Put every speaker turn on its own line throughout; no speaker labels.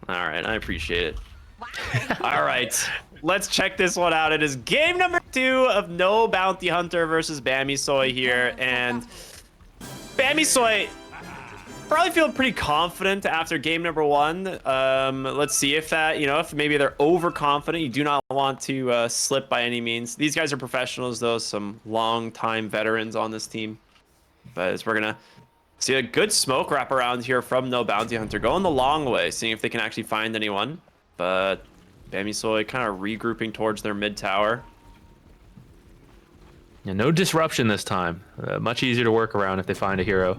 All right, I appreciate it. All right, let's check this one out. It is game number 2 of No Bounty Hunter versus Bammysoy here, and Bammysoy probably feeling pretty confident after game number 1. Let's see if that, if maybe they're overconfident. You do not want to slip by any means. These guys are professionals, though, some long-time veterans on this team. But as we're gonna see a good smoke wrap around here from No Bounty Hunter, going the long way, seeing if they can actually find anyone. But Bammysoy kind of regrouping towards their mid tower.
Yeah, no disruption this time. Much easier to work around if they find a hero.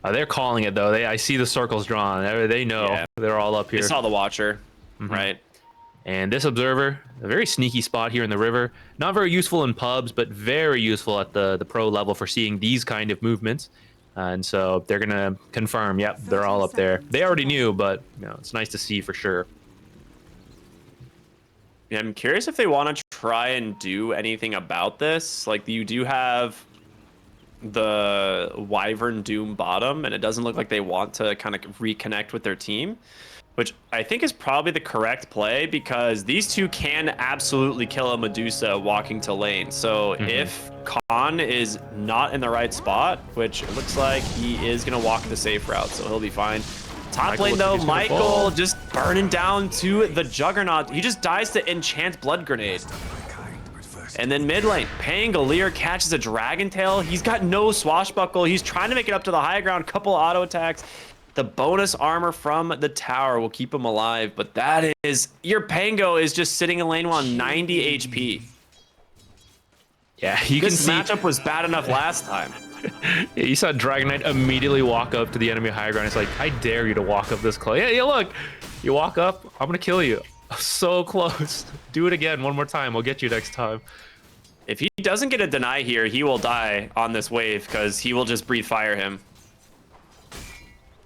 They're calling it though. I see the circles drawn. They know. Yeah. They're all up here.
They saw the Watcher, right?
And this Observer, a very sneaky spot here in the river. Not very useful in pubs, but very useful at the pro level for seeing these kind of movements. And so they're gonna confirm. Yep, they're all up there. They already knew, but it's nice to see for sure.
Yeah, I'm curious if they want to try and do anything about this. Like, you do have the Wyvern Doom bottom, and it doesn't look like they want to kind of reconnect with their team, which I think is probably the correct play, because these two can absolutely kill a Medusa walking to lane. So if Khan is not in the right spot, which it looks like he is going to walk the safe route, so he'll be fine. Top lane, though, Michael just burning down to the Juggernaut. He just dies to Enchant Blood Grenade. And then mid lane, Pangolier catches a Dragon Tail. He's got no swashbuckle. He's trying to make it up to the high ground. Couple auto attacks. The bonus armor from the tower will keep him alive. But that is, your Pango is just sitting in lane 1, 90 HP.
Yeah, you can see.
This matchup was bad enough last time.
Yeah, you saw Dragon Knight immediately walk up to the enemy high ground. It's like, I dare you to walk up this close. Yeah, look. You walk up, I'm going to kill you. So close. Do it again one more time. We'll get you next time.
If he doesn't get a deny here, he will die on this wave, because he will just breathe fire him.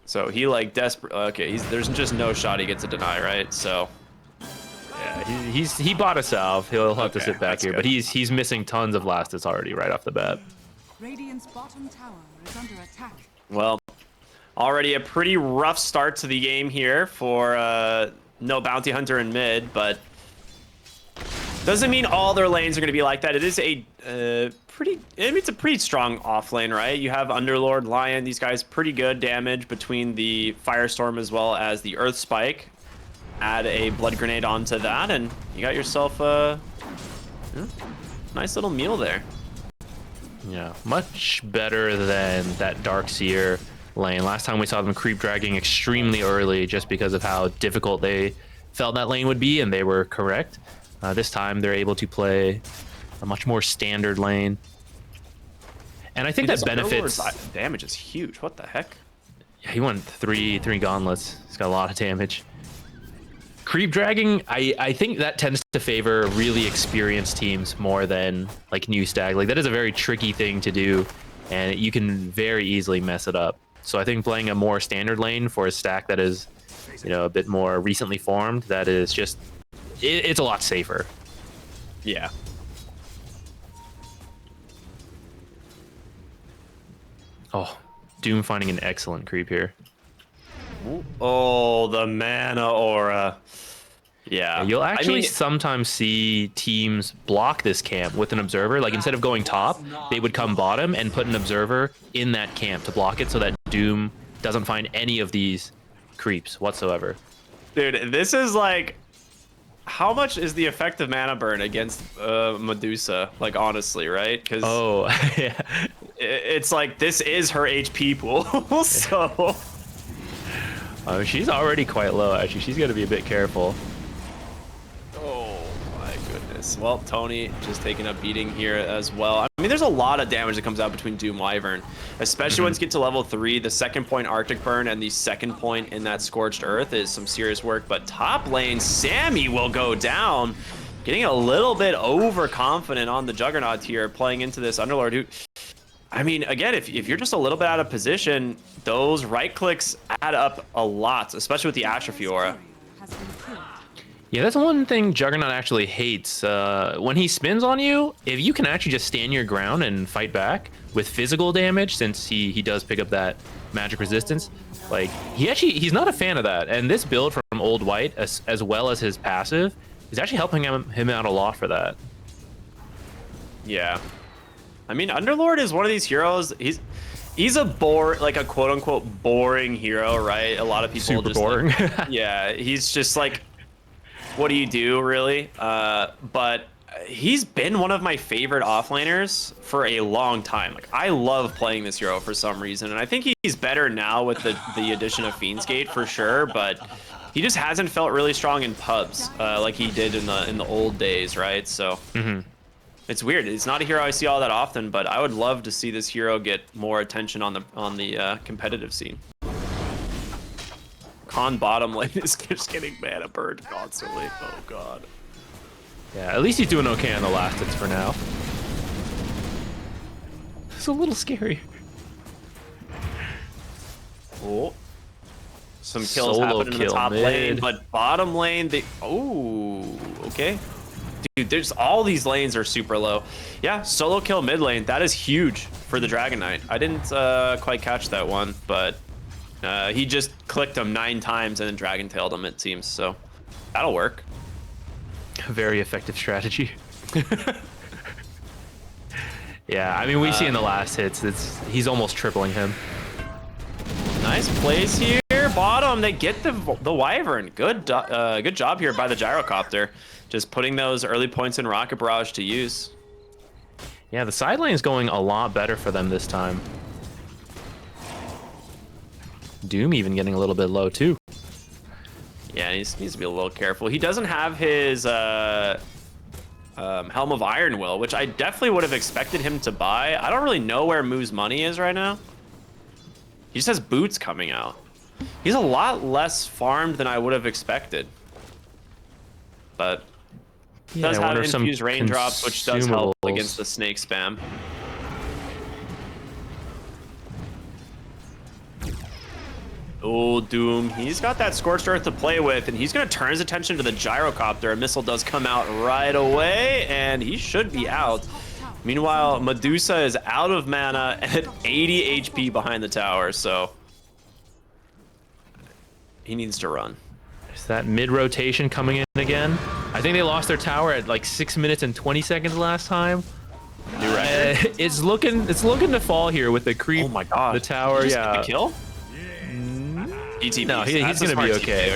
So he like desperate. Okay, there's just no shot he gets a deny, right? So
yeah, he bought a salve. He'll have to sit back here, but he's missing tons of last hits already right off the bat.
Radiant's bottom tower is under attack.
Well, already a pretty rough start to the game here for No Bounty Hunter in mid, but doesn't mean all their lanes are going to be like that. It is a it's a pretty strong off lane, right? You have Underlord, Lion, these guys pretty good damage between the Firestorm as well as the Earth Spike. Add a Blood Grenade onto that, and you got yourself a nice little meal there.
Yeah, much better than that Darkseer lane. Last time we saw them creep dragging extremely early just because of how difficult they felt that lane would be, and they were correct. This time they're able to play a much more standard lane. And I think that benefits...
Damage is huge. What the heck?
Yeah, he won three gauntlets. He's got a lot of damage. Creep dragging, I think that tends to favor really experienced teams more than like new stag. Like, that is a very tricky thing to do, and you can very easily mess it up. So I think playing a more standard lane for a stack that is, a bit more recently formed, that is just... It's a lot safer.
Yeah.
Oh, Doom finding an excellent creep here.
Oh, the mana aura. Yeah.
You'll actually sometimes see teams block this camp with an observer. Like, instead of going top, they would come bottom and put an observer in that camp to block it so that Doom doesn't find any of these creeps whatsoever.
Dude, this is like... How much is the effective mana burn against Medusa? Like, honestly, right? Because
yeah,
it's like, this is her HP pool. So
she's already quite low. Actually, she's got to be a bit careful.
Oh my goodness. Well, Tony just taking a beating here as well. I mean, there's a lot of damage that comes out between Doom Wyvern, especially once you get to level 3. The second point Arctic Burn and the second point in that Scorched Earth is some serious work. But top lane, Sammy will go down, getting a little bit overconfident on the Juggernaut here, playing into this Underlord who... I mean, again, if you're just a little bit out of position, those right clicks add up a lot, especially with the Atrophy Aura.
Yeah, that's one thing Juggernaut actually hates. When he spins on you, if you can actually just stand your ground and fight back with physical damage, since he does pick up that magic resistance, Like, he's not a fan of that. And this build from Old White, as well as his passive, is actually helping him out a lot for that.
Yeah. I mean, Underlord is one of these heroes. He's a like a quote unquote boring hero, right? A lot of people
Super
just
boring.
Like, yeah, he's just like, what do you do, really? But he's been one of my favorite offlaners for a long time. Like, I love playing this hero for some reason, and I think he's better now with the addition of Fiendskate for sure. But he just hasn't felt really strong in pubs like he did in the old days, right? So. It's weird. It's not a hero I see all that often, but I would love to see this hero get more attention on the competitive scene. Con bottom lane is just getting mana burned constantly. Oh god.
Yeah, at least he's doing okay on the last hits for now. It's a little scary.
Oh. Some kills
Solo
happening in the
kill
top
mid.
lane, but bottom lane, they... Oh, okay. Dude, there's all these lanes are super low. Yeah, solo kill mid lane. That is huge for the Dragon Knight. I didn't quite catch that one, but he just clicked him 9 times and then Dragon Tailed him, it seems. So that'll work.
Very effective strategy. Yeah, I mean, we see in the last hits, he's almost tripling him.
Nice plays here. Bottom, they get the Wyvern. Good job here by the Gyrocopter. Just putting those early points in Rocket Barrage to use.
Yeah, the side lane is going a lot better for them this time. Doom even getting a little bit low too.
Yeah, he needs to be a little careful. He doesn't have his Helm of Iron Will, which I definitely would have expected him to buy. I don't really know where Moo's money is right now. He just has boots coming out. He's a lot less farmed than I would have expected. But
Yeah,
does
I
have
wonder some
infused raindrops, which does help
consumables.
against the snake spam. Oh, Doom. He's got that Scorched Earth to play with, and he's going to turn his attention to the Gyrocopter. A missile does come out right away, and he should be out. Meanwhile, Medusa is out of mana at 80 HP behind the tower, so he needs to run.
Is that mid-rotation coming in again? I think they lost their tower at like 6 minutes and 20 seconds last time.
New record?
It's looking to fall here with the creep.
Oh my god.
The tower,
Did you just
yeah.
get the kill? ETB.
No, he's gonna be okay.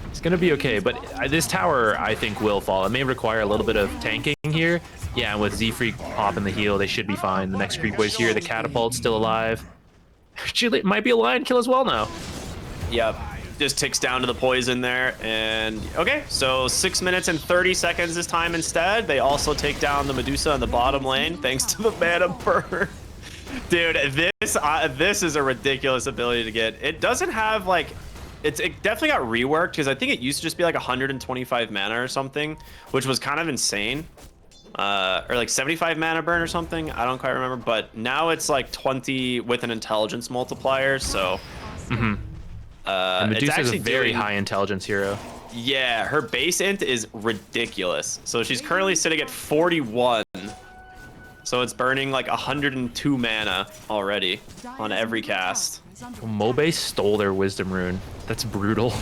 It's gonna be okay, but this tower I think will fall. It may require a little bit of tanking here. Yeah, and with Z-Freak popping the heal, they should be fine. The next creep wave's here. The catapult's still alive. Actually, it might be a lion kill as well now.
Yep. Just ticks down to the poison there, and okay, so 6 minutes and 30 seconds this time instead. They also take down the Medusa in the bottom lane thanks to the mana burn. Dude, this is a ridiculous ability to get. It doesn't have like, it definitely got reworked because I think it used to just be like 125 mana or something, which was kind of insane. Or like 75 mana burn or something. I don't quite remember, but now it's like 20 with an intelligence multiplier. So,
And Medusa is a very
doing-
high intelligence hero.
Yeah, her base int is ridiculous. So she's currently sitting at 41. So it's burning like 102 mana already on every cast.
Mobe stole their wisdom rune. That's brutal.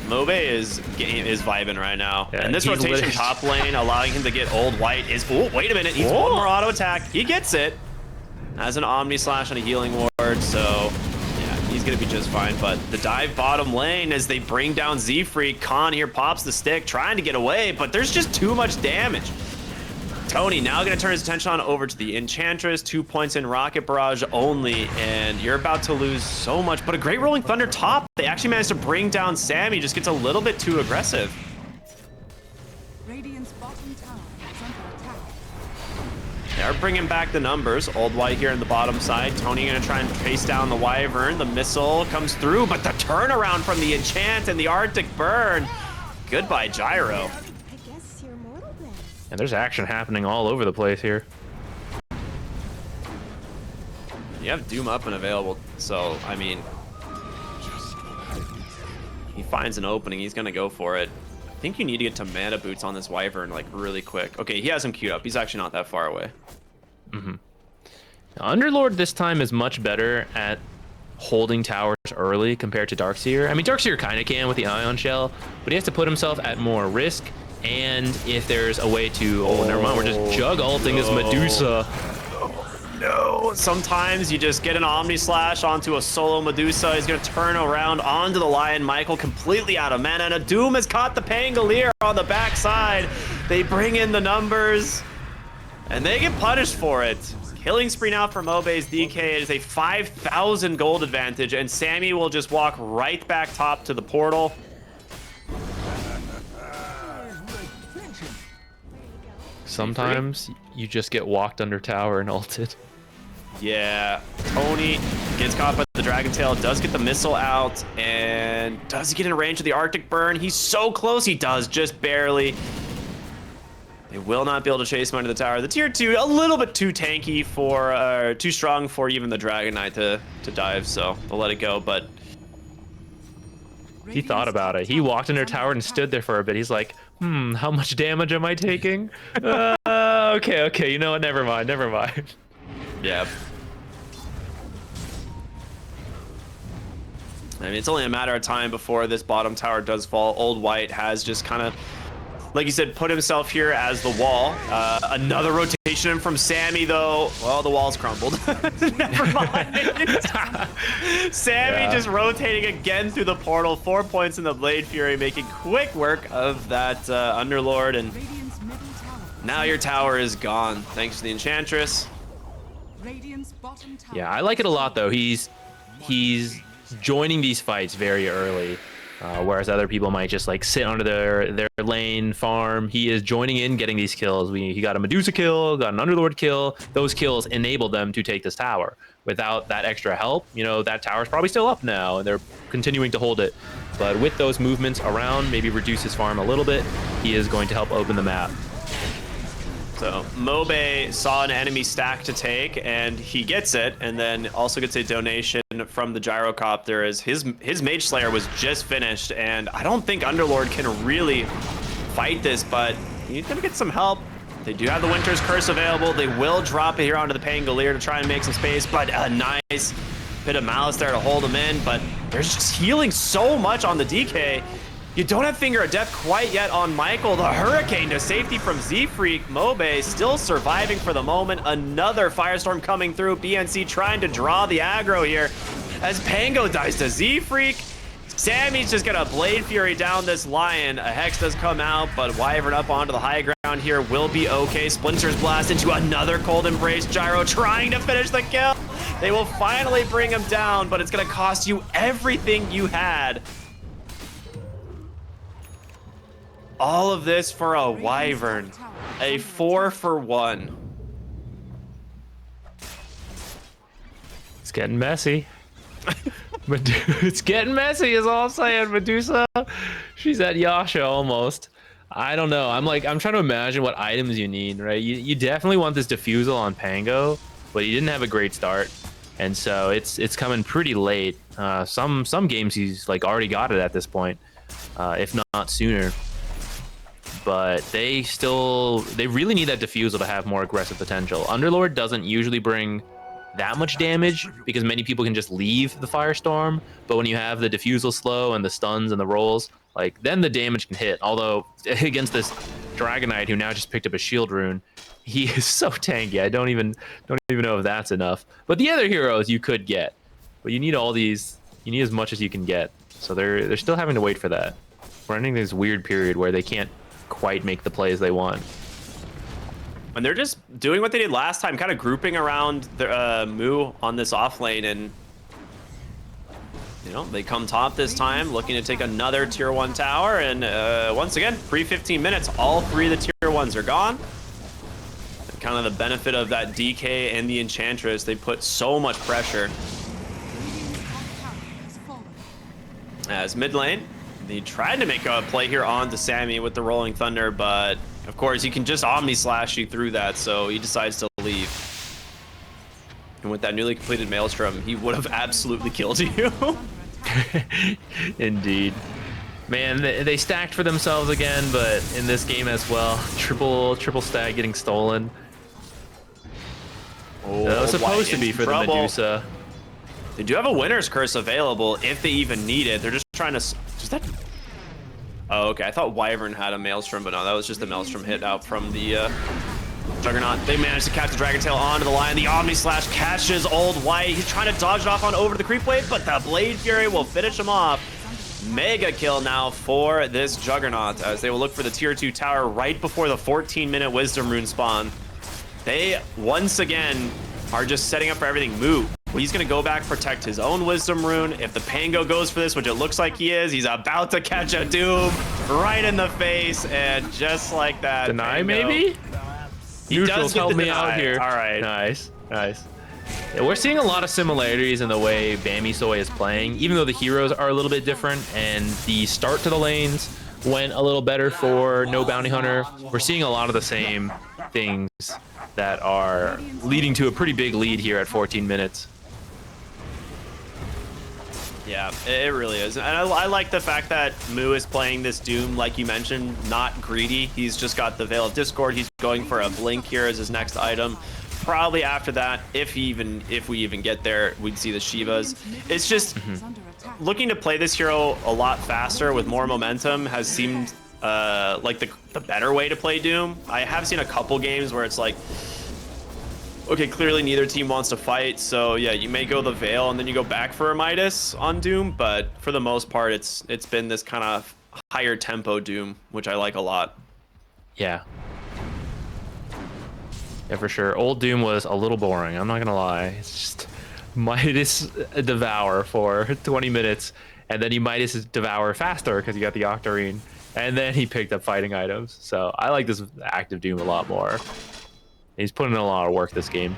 Mobe is vibing right now.
Yeah,
and this
he's
rotation
lit.
top lane, allowing him to get Old White is... Oh, wait a minute. He's
Whoa.
one more auto attack. He gets it. Has an Omni Slash and a Healing Ward, so... Yeah, he's going to be just fine. But the dive bottom lane as they bring down Z-Freak. Khan here pops the stick, trying to get away, but there's just too much damage. Tony now going to turn his attention on over to the Enchantress. 2 points in Rocket Barrage only, and you're about to lose so much. But a great Rolling Thunder top. They actually managed to bring down Sammy. Just gets a little bit too aggressive.
Radiant's bottom tower is under attack.
They're bringing back the numbers. Old White here in the bottom side. Tony going to try and chase down the Wyvern. The missile comes through, but the turnaround from the Enchant and the Arctic Burn. Goodbye, Gyro.
I guess you're mortal then.
And there's action happening all over the place here.
You have Doom up and available, so, I mean... He finds an opening, he's going to go for it. I think you need to get to mana boots on this Wyvern, like, really quick. Okay, he has him queued up. He's actually not that far away.
Underlord this time is much better at holding towers early compared to Darkseer. I mean, Darkseer kind of can with the Ion Shell, but he has to put himself at more risk. And if there's a way to, oh, never mind, we're just jug ulting this Medusa.
No, sometimes you just get an Omni Slash onto a solo Medusa. He's going to turn around onto the Lion Michael, completely out of mana. And a Doom has caught the Pangolier on the backside. They bring in the numbers, and they get punished for it. Killing spree now for Mobe's DK. It is a 5,000 gold advantage, and Sammy will just walk right back top to the portal.
Sometimes you just get walked under tower and ulted.
Yeah, Tony gets caught by the Dragon Tail, does get the missile out, and does he get in range of the Arctic Burn? He's so close, he does, just barely. They will not be able to chase him under the tower. The tier 2, a little bit too tanky for, too strong for even the Dragon Knight to dive, so they'll let it go, but...
He thought about it. He walked under tower and stood there for a bit. He's like, how much damage am I taking? Okay, you know what, never mind.
Yeah. I mean, it's only a matter of time before this bottom tower does fall. Old White has just kind of, like you said, put himself here as the wall. Another rotation from Sammy, though. Well, the wall's crumbled. Never mind. Sammy just rotating again through the portal. 4 points in the Blade Fury, making quick work of that Underlord. And now your tower is gone, thanks to the Enchantress.
Yeah, I like it a lot, though. He's joining these fights very early. Whereas other people might just like sit under their lane, farm. He is joining in, getting these kills. He got a Medusa kill, got an Underlord kill. Those kills enabled them to take this tower. Without that extra help, you know, that tower's probably still up now, and they're continuing to hold it. But with those movements around, maybe reduce his farm a little bit, he is going to help open the map.
So Mobe saw an enemy stack to take, and he gets it, and then also gets a donation from the Gyrocopter as his Mage Slayer was just finished, and I don't think Underlord can really fight this, but he's gonna get some help. They do have the Winter's Curse available. They will drop it here onto the Pangolier to try and make some space, but a nice bit of Malice there to hold him in, but there's just healing so much on the DK. You don't have Finger of Death quite yet on Michael. The Hurricane to safety from Z-Freak. Mobe still surviving for the moment. Another Firestorm coming through. BNC trying to draw the aggro here as Pango dies to Z-Freak. Sammy's just gonna Blade Fury down this Lion. A Hex does come out, but Wyvern up onto the high ground here will be okay. Splinters blast into another Cold Embrace. Gyro trying to finish the kill. They will finally bring him down, but it's gonna cost you everything you had. All of this for a Wyvern. A 4-for-1.
It's getting messy. It's getting messy is all I'm saying. Medusa, she's at Yasha almost. I don't know. I'm trying to imagine what items you need, right? You definitely want this Diffusal on Pango, but he didn't have a great start. And so it's coming pretty late. Some games he's like already got it at this point, if not sooner. But they really need that Diffusal to have more aggressive potential. Underlord doesn't usually bring that much damage because many people can just leave the Firestorm, but when you have the Diffusal slow and the stuns and the rolls, like then the damage can hit. Although against this Dragon Knight who now just picked up a shield rune, he is so tanky. I don't even know if that's enough. But the other heroes you could get, but you need all these. You need as much as you can get. So they're still having to wait for that. We're entering this weird period where they can't quite make the plays they want.
And they're just doing what they did last time, kind of grouping around the Mu on this off lane, and you know, they come top this time, looking to take another tier 1 tower, and once again, pre-15 minutes, all 3 of the tier 1s are gone. And kind of the benefit of that DK and the Enchantress, they put so much pressure. As mid lane, they tried to make a play here onto Sammy with the Rolling Thunder, but of course he can just Omni Slash you through that, so he decides to leave. And with that newly completed Maelstrom, he would have absolutely killed you.
Indeed. Man, they stacked for themselves again, but in this game as well, triple stack getting stolen. That was supposed to be for the Medusa.
They do have a winner's curse available if they even need it. They're just trying to... Does that... Oh, okay. I thought Wyvern had a Maelstrom, but no, that was just a Maelstrom hit out from the Juggernaut. They managed to catch the Dragon Tail onto the line. The Omni Slash catches Old White. He's trying to dodge it off on over to the Creep Wave, but the Blade Fury will finish him off. Mega kill now for this Juggernaut as they will look for the tier 2 tower right before the 14-minute Wisdom Rune spawn. They, once again, are just setting up for everything. Moo. He's going to go back, protect his own Wisdom Rune. If the Pango goes for this, which it looks like he is, he's about to catch a Doom right in the face. And just like that,
Deny,
Pango,
maybe?
He does
help me
deny.
out here.
All right.
Nice, nice. Yeah, we're seeing a lot of similarities in the way Bammysoy is playing, even though the heroes are a little bit different and the start to the lanes went a little better for No Bounty Hunter. We're seeing a lot of the same things that are leading to a pretty big lead here at 14 minutes.
Yeah, it really is. And I like the fact that Moo is playing this Doom, like you mentioned, not greedy. He's just got the Veil of Discord. He's going for a Blink here as his next item. Probably after that, if we even get there, we'd see the Shivas. It's just looking to play this hero a lot faster with more momentum has seemed like the better way to play Doom. I have seen a couple games where it's like, okay, clearly neither team wants to fight, so yeah, you may go the Veil and then you go back for a Midas on Doom, but for the most part, it's been this kind of higher tempo Doom, which I like a lot.
Yeah. Yeah, for sure. Old Doom was a little boring. I'm not gonna lie. It's just Midas devour for 20 minutes, and then you Midas devour faster because you got the Octarine, and then he picked up fighting items. So I like this active Doom a lot more. He's putting in a lot of work this game.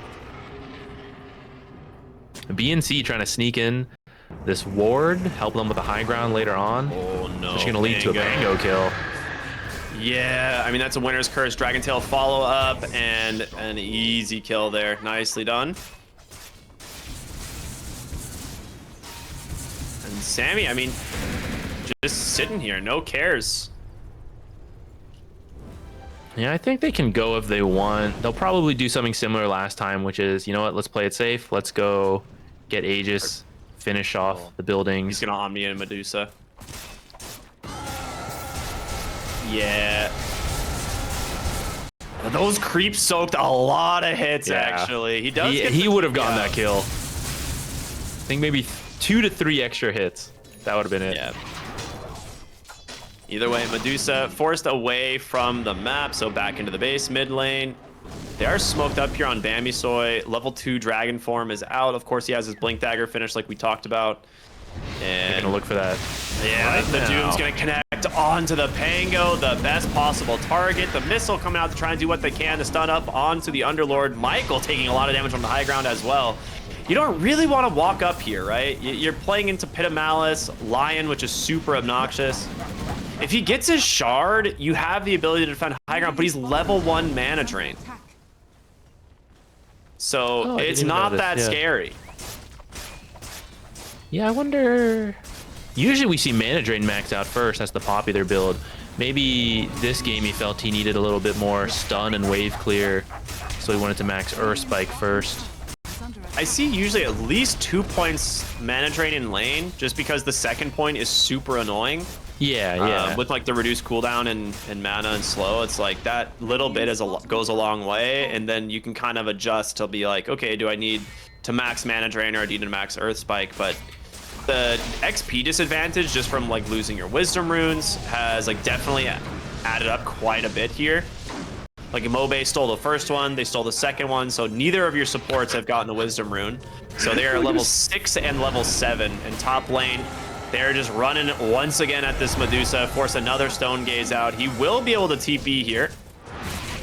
BNC trying to sneak in this ward, help them with the high ground later on.
Oh no!
Which is gonna lead to a Pango kill.
Yeah, I mean, that's a winner's curse. Dragon Tail follow up and an easy kill there. Nicely done. And Sammy, I mean, just sitting here, no cares.
Yeah, I think they can go if they want. They'll probably do something similar last time, which is, you know what, let's play it safe. Let's go get Aegis, finish off the buildings.
He's going to Omni and Medusa. Yeah. Those creeps soaked a lot of hits, actually. He does.
He would have gotten that kill. I think maybe 2 to 3 extra hits. That would have been it.
Yeah. Either way, Medusa forced away from the map, so back into the base mid lane. They are smoked up here on Bammysoy. Level 2 Dragon form is out. Of course, he has his Blink Dagger finish like we talked about. And
they're gonna look for that.
Yeah,
right
the Doom's gonna connect onto the Pango, the best possible target. The missile coming out to try and do what they can to stun up onto the Underlord. Michael taking a lot of damage from the high ground as well. You don't really want to walk up here, right? You're playing into Pit of Malice, Lion, which is super obnoxious. If he gets his shard, you have the ability to defend high ground, but he's level 1 mana drain. So it's not that scary.
Yeah, I wonder... Usually we see mana drain maxed out first. That's the popular build. Maybe this game he felt he needed a little bit more stun and wave clear, so he wanted to max Earth Spike first.
I see usually at least 2 points mana drain in lane, just because the second point is super annoying.
Yeah.
With like the reduced cooldown and mana and slow, it's like that little bit goes a long way, and then you can kind of adjust to be like, okay, do I need to max mana drain or do I need to max Earth Spike? But the XP disadvantage just from like losing your Wisdom Runes has like definitely added up quite a bit here. Like Mobe stole the first one, they stole the second one, so neither of your supports have gotten a Wisdom Rune. So they are level 6 and level 7 in top lane. They're just running once again at this Medusa, force another Stone Gaze out. He will be able to TP here,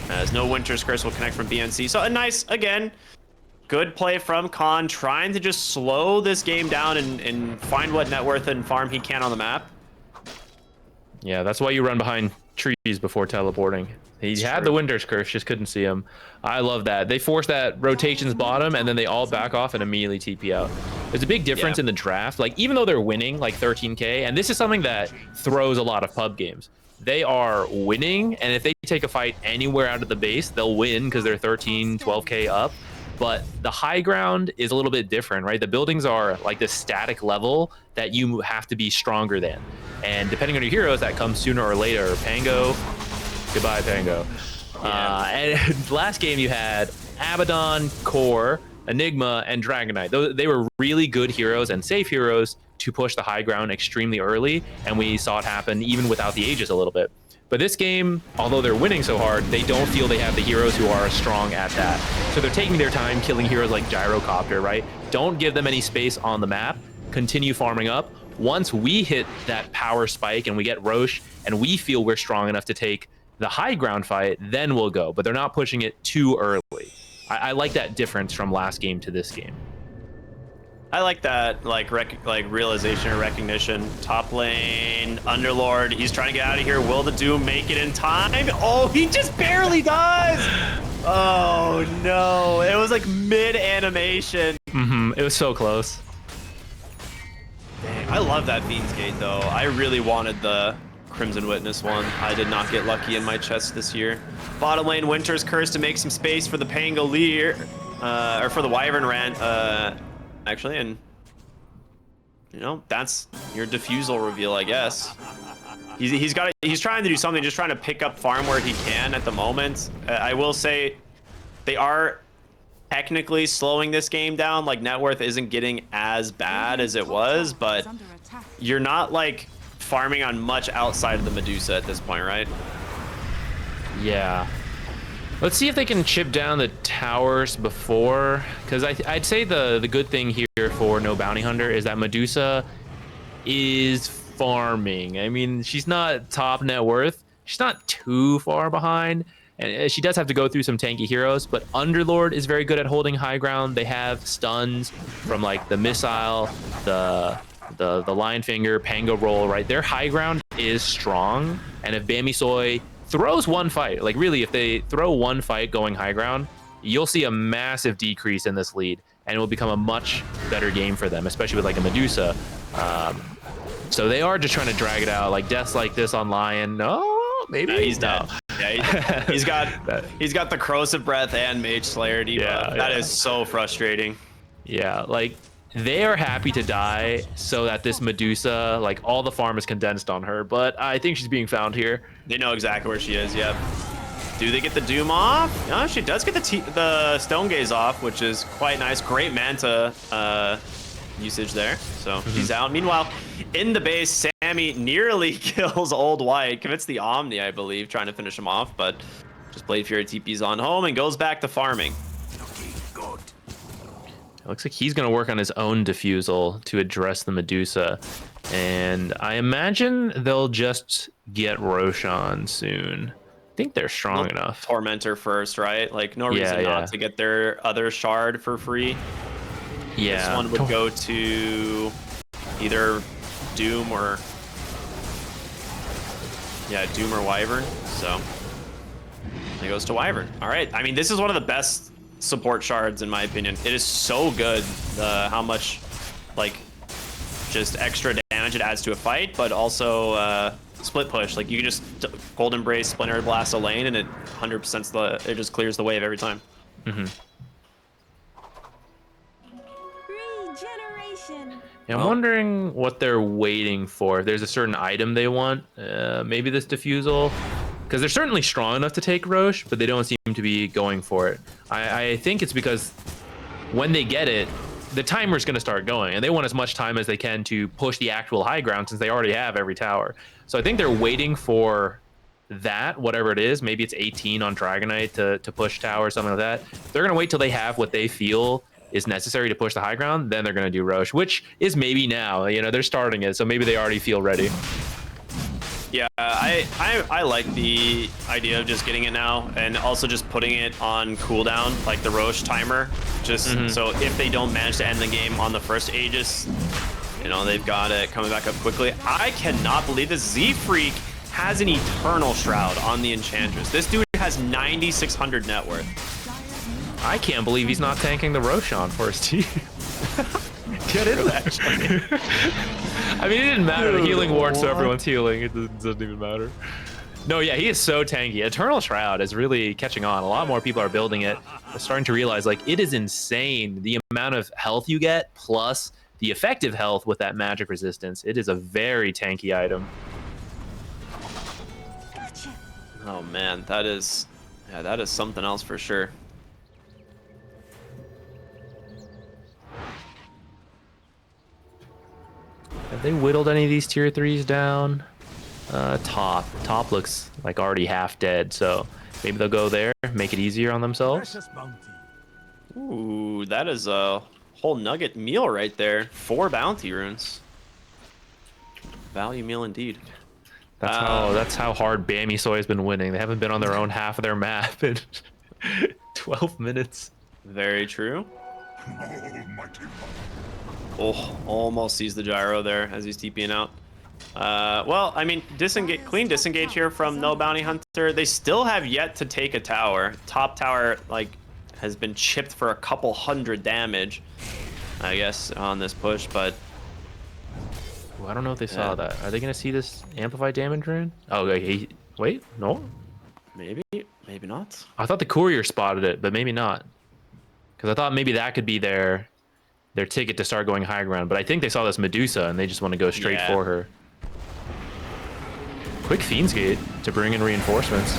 as no Winter's Curse will connect from BNC. So a nice, again, good play from Khan, trying to just slow this game down and find what net worth and farm he can on the map.
Yeah, that's why you run behind trees before teleporting. He had the Winter's Curse, just couldn't see him. I love that. They force that rotations bottom, and then they all back off and immediately TP out. There's a big difference in the draft. Like, even though they're winning like 13K, and this is something that throws a lot of pub games. They are winning, and if they take a fight anywhere out of the base, they'll win because they're 13, 12K up. But the high ground is a little bit different, right? The buildings are like this static level that you have to be stronger than. And depending on your heroes, that comes sooner or later. Pango, goodbye, Pango. And last game you had Abaddon, Core, Enigma, and Dragonite. They were really good heroes and safe heroes to push the high ground extremely early, and we saw it happen even without the Aegis a little bit. But this game, although they're winning so hard, they don't feel they have the heroes who are strong at that. So they're taking their time killing heroes like Gyrocopter, right? Don't give them any space on the map. Continue farming up. Once we hit that power spike and we get Roche and we feel we're strong enough to take the high ground fight, then we'll go. But they're not pushing it too early. I like that difference from last game to this game.
I like that, like realization or recognition. Top lane, Underlord, he's trying to get out of here. Will the Doom make it in time? Oh, he just barely does. Oh no, it was like mid animation.
It was so close.
Dang, I love that Fiend's Gate though. I really wanted the Crimson Witness one. I did not get lucky in my chest this year. Bottom lane, Winter's Curse to make some space for the Pangolier, or for the Wyvern Rant, actually, and you know, that's your Diffusal reveal, I guess. He's trying to do something, just trying to pick up farm where he can at the moment. I will say they are technically slowing this game down. Like, net worth isn't getting as bad as it was, but you're not like farming on much outside of the Medusa at this point, right?
Yeah. Let's see if they can chip down the towers before, because I'd say the good thing here for no bounty hunter is that Medusa is farming. I mean, she's not top net worth. She's not too far behind, and she does have to go through some tanky heroes, but Underlord is very good at holding high ground. They have stuns from like the missile, the Lion Finger, Pango Roll, right? Their high ground is strong, and if Bammysoy throws one fight, like really, if they throw one fight going high ground, you'll see a massive decrease in this lead, and it will become a much better game for them, especially with like a Medusa. So they are just trying to drag it out, like deaths like this on Lion. No, maybe
he's dead. Yeah, he's got the corrosive breath and Mage Slayer debuff.
Yeah,
that is so frustrating.
Yeah, like they are happy to die so that this Medusa, like all the farm is condensed on her, but I think she's being found here.
They know exactly where she is. Yep. Do they get the Doom off? No, she does get the Stone Gaze off, which is quite nice. Great Manta usage there. So she's out. Meanwhile, in the base, Sammy nearly kills Old White. Commits the Omni, I believe, trying to finish him off, but just Blade Fury TP's on home and goes back to farming.
It looks like he's going to work on his own Diffusal to address the Medusa. And I imagine they'll just get Roshan soon. I think they're strong enough.
Tormentor first, right? Like, no reason not to get their other shard for free.
Yeah.
This one would go to either Doom or... yeah, Doom or Wyvern. So it goes to Wyvern. All right. I mean, this is one of the best support shards in my opinion. It is so good how much like just extra damage it adds to a fight, but also split push. Like you can just Golden Embrace, Splinter Blast a lane, and it 100% it just clears the wave every time.
Regeneration.
Yeah, I'm wondering what they're waiting for. If there's a certain item they want, maybe this Diffusal, because they're certainly strong enough to take Roche, but they don't seem to be going for it. I think it's because when they get it, the timer's going to start going, and they want as much time as they can to push the actual high ground since they already have every tower. So I think they're waiting for that, whatever it is. Maybe it's 18 on Dragonite to push tower, something like that. They're going to wait till they have what they feel is necessary to push the high ground, then they're going to do Roche, which is maybe now. You know, they're starting it, so maybe they already feel ready.
Yeah, I like the idea of just getting it now, and also just putting it on cooldown, like the Roche timer, just so if they don't manage to end the game on the first Aegis, you know, they've got it coming back up quickly. I cannot believe this. Z-Freak has an Eternal Shroud on the Enchantress. This dude has 9,600 net worth.
I can't believe he's not tanking the Roshan for his team. Get in there. I mean, it didn't matter. The healing ward, so everyone's healing. It doesn't even matter. No, yeah, he is so tanky. Eternal Shroud is really catching on. A lot more people are building it. They're starting to realize, like, it is insane the amount of health you get plus the effective health with that magic resistance. It is a very tanky item.
Gotcha.
Oh man, that is something else for sure.
Have they whittled any of these tier 3s down? Top looks like already half dead, so maybe they'll go there, make it easier on themselves.
Ooh, that is a whole nugget meal right there. 4 bounty runes. Value meal indeed.
That's how hard Bammysoy has been winning. They haven't been on their own half of their map in 12 minutes.
Very true. Oh, almost sees the gyro there as he's TPing out. Well, I mean, clean disengage here from No Bounty Hunter. They still have yet to take a tower. Top tower, like, has been chipped for a couple hundred damage, I guess, on this push, but...
Ooh, I don't know if they saw that. Are they going to see this amplified damage rune? Oh, wait, no?
Maybe not.
I thought the courier spotted it, but maybe not. Because I thought maybe that could be their ticket to start going high ground, but I think they saw this Medusa and they just want to go straight for her. Quick Fiend's Gate to bring in reinforcements.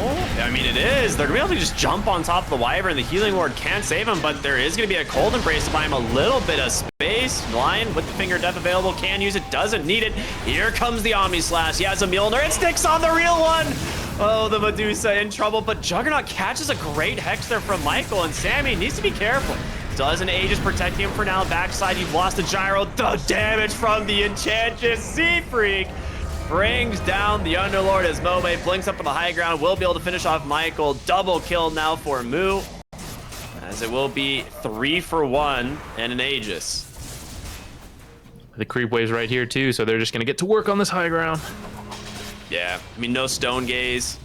Oh, I mean, it is. They're going to be able to just jump on top of the Wyvern. The Healing Ward can't save him, but there is going to be a Cold Embrace to buy him a little bit of space. Lion with the Finger of Death available, can use it, doesn't need it. Here comes the Omni Slash. He has a Mjolnir. It sticks on the real one. Oh, the Medusa in trouble, but Juggernaut catches a great Hex there from Michael, and Sammy needs to be careful. Doesn't Aegis protecting him for now. Backside, you've lost the gyro. The damage from the Enchantress Sea Freak brings down the Underlord as Mobe blinks up on the high ground. Will be able to finish off Michael. Double kill now for Moo, as it will be 3 for 1 and an Aegis.
The creep wave's right here too, so they're just going to get to work on this high ground.
Yeah, I mean, no Stone Gaze.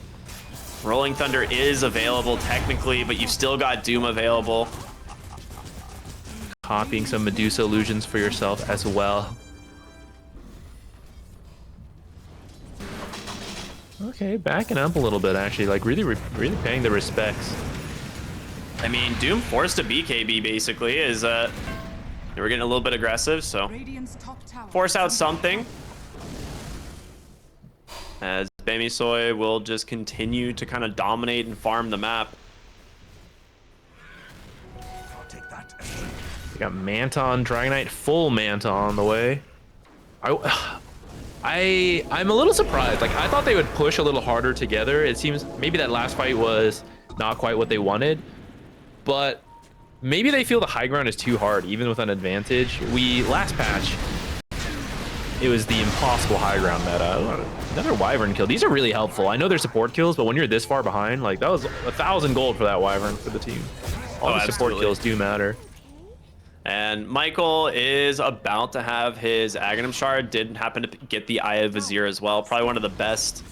Rolling Thunder is available technically, but you've still got Doom available.
Copying some Medusa illusions for yourself as well. Okay, backing up a little bit actually, like really paying the respects.
I mean, Doom forced a BKB basically is we're getting a little bit aggressive, so force out something. As Bammysoy will just continue to kind of dominate and farm the map.
We got Manta on Dragonite, full Manta on the way. I'm a little surprised. Like, I thought they would push a little harder together. It seems maybe that last fight was not quite what they wanted, but maybe they feel the high ground is too hard, even with an advantage. Last patch, it was the impossible high ground meta. Another Wyvern kill. These are really helpful. I know they're support kills, but when you're this far behind, like, that was 1,000 gold for that Wyvern for the team. All the support kills do matter.
And Michael is about to have his Aghanim Shard. Did happen to get the Eye of Vizier as well. Probably one of the best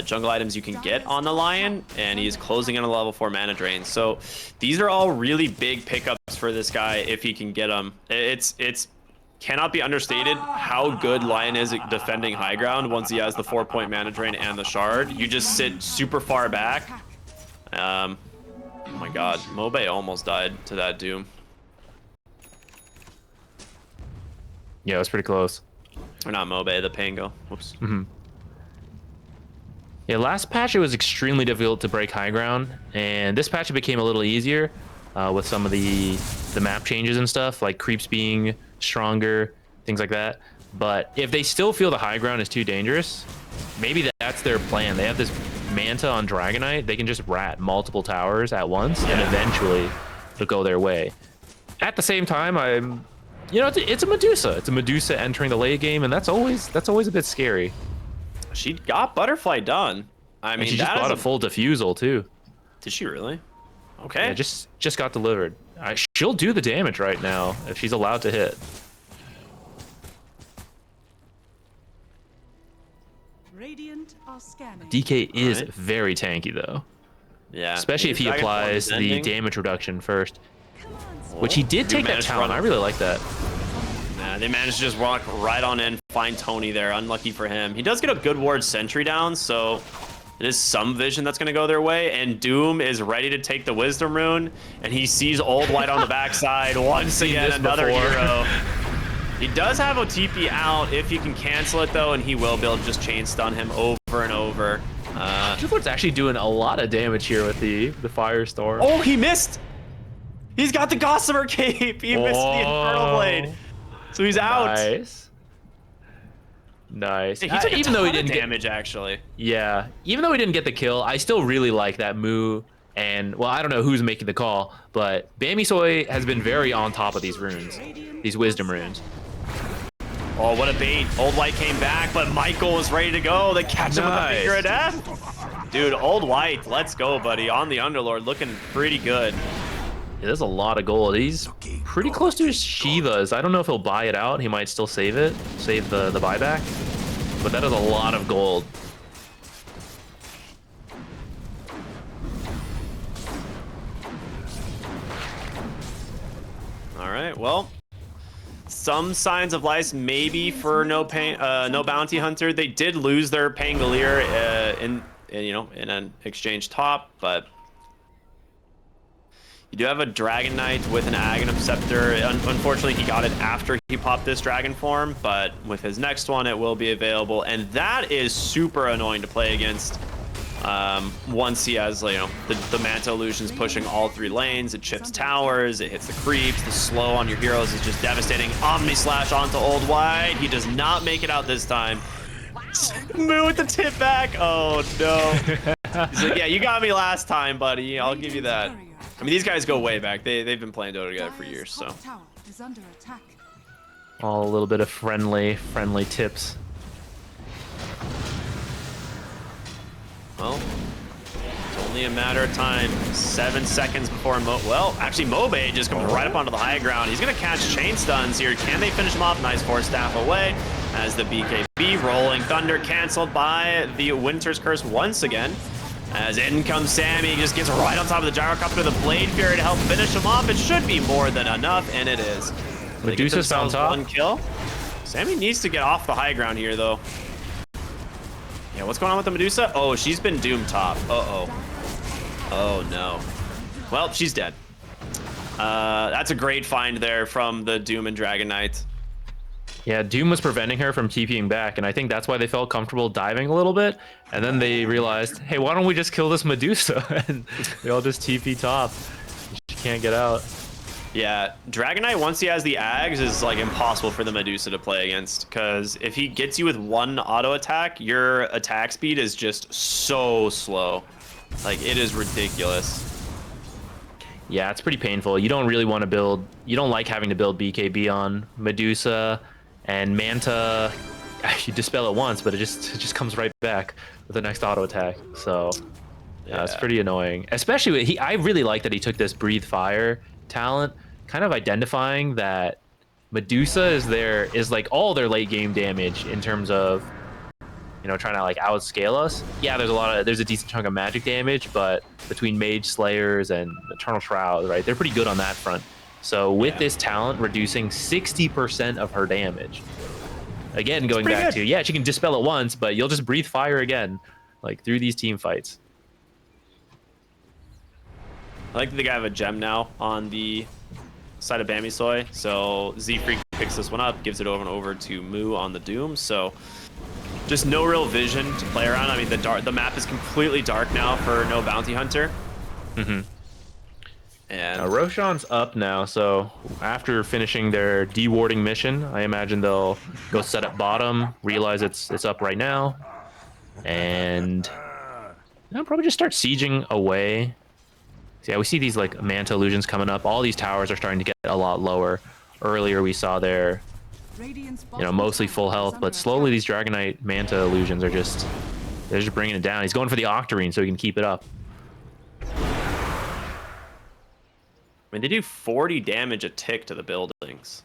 jungle items you can get on the Lion. And he's closing in a level 4 mana drain. So these are all really big pickups for this guy if he can get them. It's cannot be understated how good Lion is at defending high ground once he has the 4-point mana drain and the Shard. You just sit super far back. Oh my god, Mobe almost died to that Doom.
Yeah, it was pretty close.
Or not Mobe, the Pango. Whoops.
Yeah, last patch it was extremely difficult to break high ground, and this patch it became a little easier with some of the map changes and stuff, like creeps being stronger, things like that. But if they still feel the high ground is too dangerous, maybe that's their plan. They have this Manta on Dragonite. They can just rat multiple towers at once, and eventually it'll go their way. At the same time, it's a Medusa. It's a Medusa entering the late game, and that's always a bit scary.
She got Butterfly done. I mean,
and she just bought a full Diffusal too.
Did she really? Okay.
Yeah, just got delivered. She'll do the damage right now if she's allowed to hit.
Radiant are scanning.
DK is very tanky though.
Yeah.
Especially if he applies the damage reduction first. Which he did take that talent. I really like that.
Nah, they managed to just walk right on in, find Tony there. Unlucky for him. He does get a good ward sentry down, so it is some vision that's going to go their way. And Doom is ready to take the Wisdom Rune, and he sees Old White on the backside. Once again, another hero. He does have OTP out if he can cancel it, though, and he will be able to just chain stun him over and over.
Triplets actually doing a lot of damage here with the Firestorm.
Oh, he missed! He's got the Gossamer Cape! He missed the Infernal Blade. So he's out.
Nice. Nice.
He took
even though he didn't
damage, actually.
Yeah, even though he didn't get the kill, I still really like that Moo. And, well, I don't know who's making the call, but Bammysoy has been very on top of these runes, these Wisdom runes.
Oh, what a bait. Old White came back, but Michael was ready to go. They catch him with the Finger of Death. Dude, Old White, let's go, buddy. On the Underlord, looking pretty good.
Yeah, there's a lot of gold. He's pretty close to his Shivas. I don't know if he'll buy it out. He might still save it, save the buyback. But that is a lot of gold.
All right, well, some signs of life maybe for no bounty hunter. They did lose their Pangolier in an exchange top, but you do have a Dragon Knight with an Aghanim Scepter. Unfortunately, he got it after he popped this Dragon form, but with his next one, it will be available, and that is super annoying to play against. Once he has, the Manta Illusions pushing all 3 lanes, it chips towers, it hits the creeps, the slow on your heroes is just devastating. Omni Slash onto Old White. He does not make it out this time. Moo with the tip back. Oh, no. He's like, yeah, you got me last time, buddy. I'll give you that. I mean, these guys go way back. They've been playing Dota together for years, so.
All a little bit of friendly tips.
Well, it's only a matter of time. 7 seconds before Mobe just comes right up onto the high ground. He's going to catch chain stuns here. Can they finish him off? Nice force staff away as the BKB rolling thunder canceled by the Winter's Curse once again. As in comes Sammy, just gets right on top of the Gyrocopter, the Blade Fury to help finish him off. It should be more than enough, and it is.
Medusa's found top.
1 kill. Sammy needs to get off the high ground here, though. Yeah, what's going on with the Medusa? Oh, she's been doomed top. Uh-oh. Oh, no. Well, she's dead. That's a great find there from the Doom and Dragon Knight.
Yeah, Doom was preventing her from TPing back, and I think that's why they felt comfortable diving a little bit. And then they realized, hey, why don't we just kill this Medusa? And they all just TP top. She can't get out.
Yeah, Dragon Knight, once he has the Ags, is like impossible for the Medusa to play against, because if he gets you with 1 auto attack, your attack speed is just so slow. Like, it is ridiculous.
Yeah, it's pretty painful. You don't really want to build, you don't like having to build BKB on Medusa and Manta. You dispel it once, but it just comes right back with the next auto attack. So yeah, it's pretty annoying. Especially with, I really like that he took this Breathe Fire talent, kind of identifying that Medusa is like all their late game damage in terms of, trying to like outscale us. Yeah, there's a decent chunk of magic damage, but between Mage Slayers and Eternal Shroud, right, they're pretty good on that front. So with this talent reducing 60% of her damage, again going back to, yeah, she can dispel it once, but you'll just Breathe Fire again, like through these team fights.
I like that the guy have a gem now on the side of Bammysoy, so Z-Freak picks this one up, gives it over to Moo on the Doom, so just no real vision to play around. I mean, the map is completely dark now for no bounty hunter.
Mm-hmm.
And
Roshan's up now, so after finishing their dewarding mission, I imagine they'll go set up bottom, realize it's up right now, and they'll probably just start sieging away. So yeah, we see these like Manta Illusions coming up. All these towers are starting to get a lot lower. Earlier we saw their, mostly full health, but slowly these Dragon Knight Manta Illusions are they're just bringing it down. He's going for the Octarine so he can keep it up.
I mean, they do 40 damage a tick to the buildings.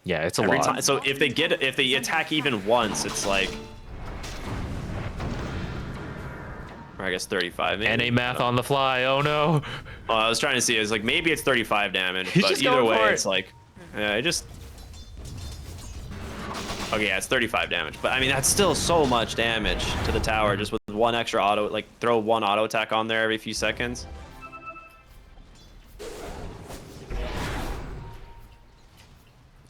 Yeah, it's a
every
lot.
time. So if they attack even once, it's like, or I guess 35. Maybe.
NA math on the fly. Oh no.
I was trying to see. It's like maybe it's 35 damage,
He's
but
just
either
going
way,
for
it's like, yeah, it just. Okay, yeah, it's 35 damage, but I mean that's still so much damage to the tower just with one extra auto, like throw one auto attack on there every few seconds.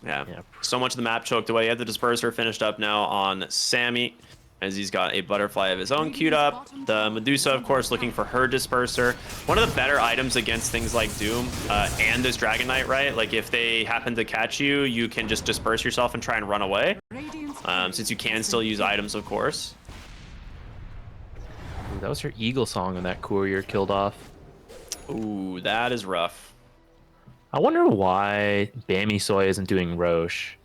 Yeah, so much of the map choked away. You have the disperser finished up now on Sammy, as he's got a butterfly of his own queued up. The Medusa, of course, looking for her disperser. One of the better items against things like Doom and this Dragon Knight, right? Like if they happen to catch you, you can just disperse yourself and try and run away. Since you can still use items, of course.
Ooh, that was her Eagle song when that courier killed off.
Ooh, that is rough.
I wonder why Bammysoy isn't doing Roche.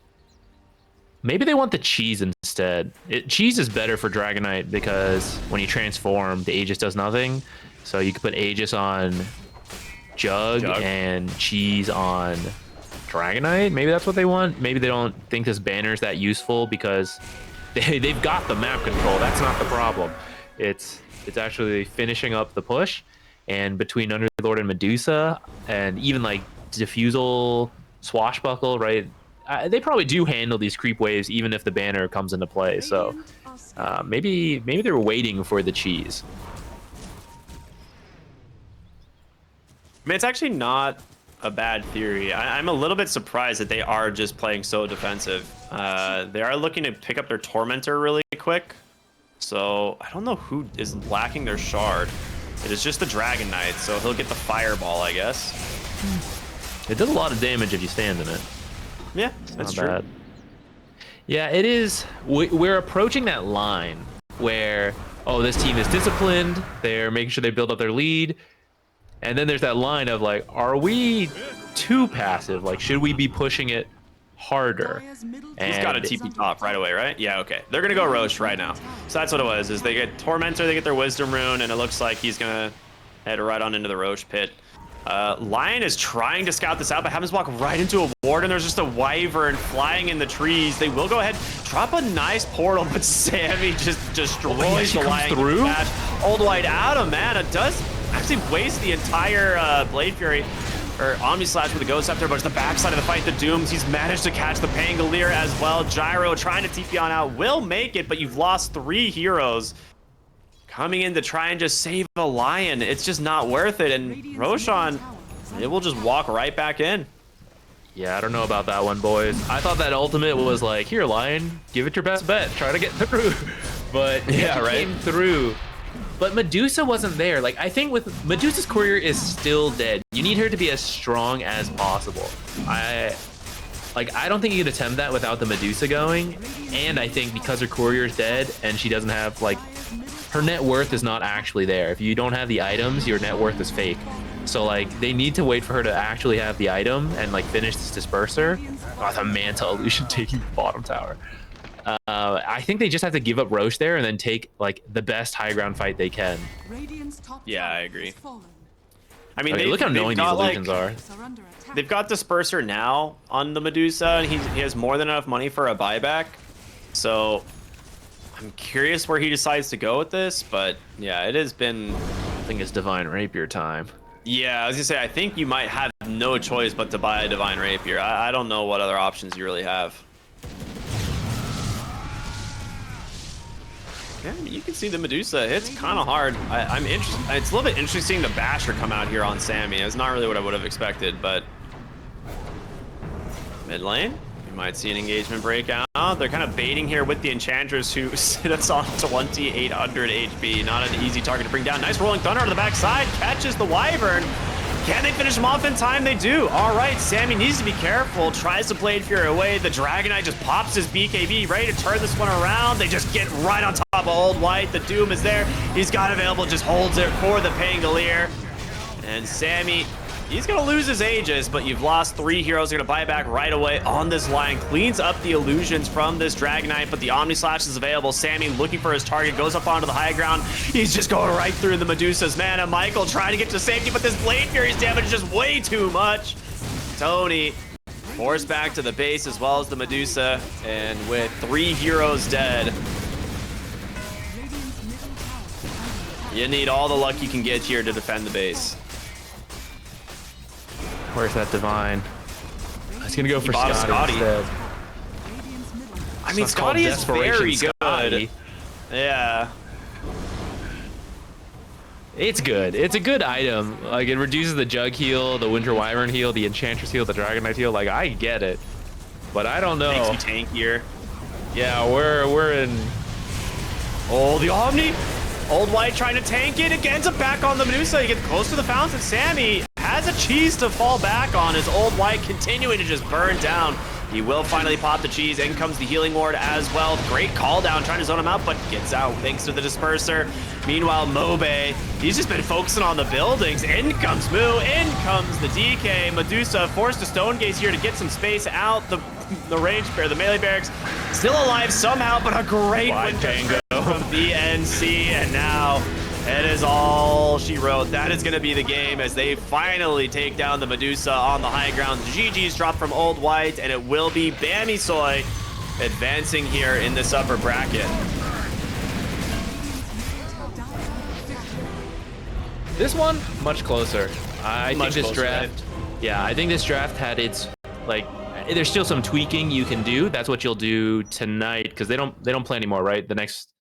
Maybe they want the cheese instead. Cheese is better for Dragon Knight because when you transform, the Aegis does nothing. So you could put Aegis on Jug and cheese on Dragon Knight. Maybe that's what they want. Maybe they don't think this banner is that useful because they've got the map control. That's not the problem. It's actually finishing up the push. And between Underlord and Medusa, and even like Diffusal, Swashbuckle, right? They probably do handle these creep waves even if the banner comes into play. So maybe they were waiting for the cheese.
I mean, it's actually not a bad theory. I'm a little bit surprised that they are just playing so defensive. They are looking to pick up their Tormentor really quick. So I don't know who is lacking their shard. It is just the Dragon Knight, so he'll get the Fireball, I guess.
It does a lot of damage if you stand in it.
Yeah, that's true.
Bad. Yeah, it is. We're approaching that line where, oh, this team is disciplined. They're making sure they build up their lead. And then there's that line of like, are we too passive? Like, should we be pushing it harder?
He's got a TP top right away, right? Yeah, okay. They're going to go Roche right now. So that's what it was, is they get Tormentor, they get their Wisdom Rune, and it looks like he's going to head right on into the Roche pit. Lion is trying to scout this out, but happens to walk right into a ward, and there's just a Wyvern flying in the trees. They will go ahead, drop a nice portal, but Sammy just destroys the Lion.
Through?
Old White out of mana does actually waste the entire Blade Fury, or Omni Slash with the Ghost Scepter, but it's the backside of the fight, the Dooms. He's managed to catch the Pangolier as well. Gyro trying to TP on out, will make it, but you've lost 3 heroes. Coming in to try and just save a Lion. It's just not worth it. And Roshan, it will just walk right back in.
Yeah, I don't know about that one, boys. I thought that ultimate was like, here, Lion, give it your best bet. Try to get through. But yeah, right. Came through. But Medusa wasn't there. Like, I think with Medusa's courier is still dead. You need her to be as strong as possible. I don't think you could attempt that without the Medusa going. And I think because her courier is dead and she doesn't have, like, her net worth is not actually there. If you don't have the items, your net worth is fake. So, like, they need to wait for her to actually have the item and, like, finish this disperser. Oh, the Manta Illusion taking the bottom tower. I think they just have to give up Roche there and then take, like, the best high ground fight they can.
Yeah, I agree. I mean,
okay, look how annoying these illusions are.
They've got Disperser now on the Medusa, and he has more than enough money for a buyback. So I'm curious where he decides to go with this, but yeah, it has been...
I think it's Divine Rapier time.
Yeah, I was gonna say, I think you might have no choice but to buy a Divine Rapier. I don't know what other options you really have. Yeah, you can see the Medusa. It's kind of hard. I'm interested. It's a little bit interesting the Basher come out here on Sammy. It's not really what I would have expected, but mid lane, you might see an engagement breakout. They're kind of baiting here with the Enchantress, who sits on 2,800 HP. Not an easy target to bring down. Nice Rolling Thunder on the backside, catches the Wyvern. Can they finish him off in time? They do. All right, Sammy needs to be careful. Tries to Blade Fury away. The Dragon Knight just pops his BKB, ready to turn this one around. They just get right on top of Old White. The Doom is there. He's got it available, just holds it for the Pangolier. And Sammy, he's going to lose his Aegis, but you've lost 3 heroes. They're going to buy back right away on this line. Cleans up the illusions from this Dragon Knight, but the Omni Slash is available. Sammy looking for his target, goes up onto the high ground. He's just going right through the Medusa's mana. Michael trying to get to safety, but this Blade Fury's damage is just way too much. Tony forced back to the base as well as the Medusa, and with 3 heroes dead, you need all the luck you can get here to defend the base.
Where's that Divine? He's gonna go for Scotty instead.
I mean,
It's called
Scotty is
Desperation
very
Scotty.
good. Yeah.
It's good. It's a good item. Like, it reduces the Jug heal, the Winter Wyvern heal, the Enchantress heal, the Dragon Knight heal. Like, I get it. But I don't know.
Makes you tankier.
Yeah, we're in...
Oh, the Omni. Old White trying to tank it. It ends up back on the Medusa. He gets close to the fountain. Sammy has a cheese to fall back on as Old White continuing to just burn down. He will finally pop the cheese. In comes the healing ward as well. Great call down, trying to zone him out, but gets out thanks to the disperser. Meanwhile, Mobe, he's just been focusing on the buildings. In comes Moo, in comes the DK. Medusa forced to stone gaze here to get some space out. The range bear, the melee barracks, still alive somehow, but a great
Wide
winter
tango
from BNC, and now it is all she wrote. That is going to be the game as they finally take down the Medusa on the high ground. GG's drop from Old White, and it will be Bammysoy advancing here in this upper bracket.
This one, much closer. I think this
closer,
draft...
right?
Yeah, I think this draft had its... Like, there's still some tweaking you can do. That's what you'll do tonight, because they don't play anymore, right? The next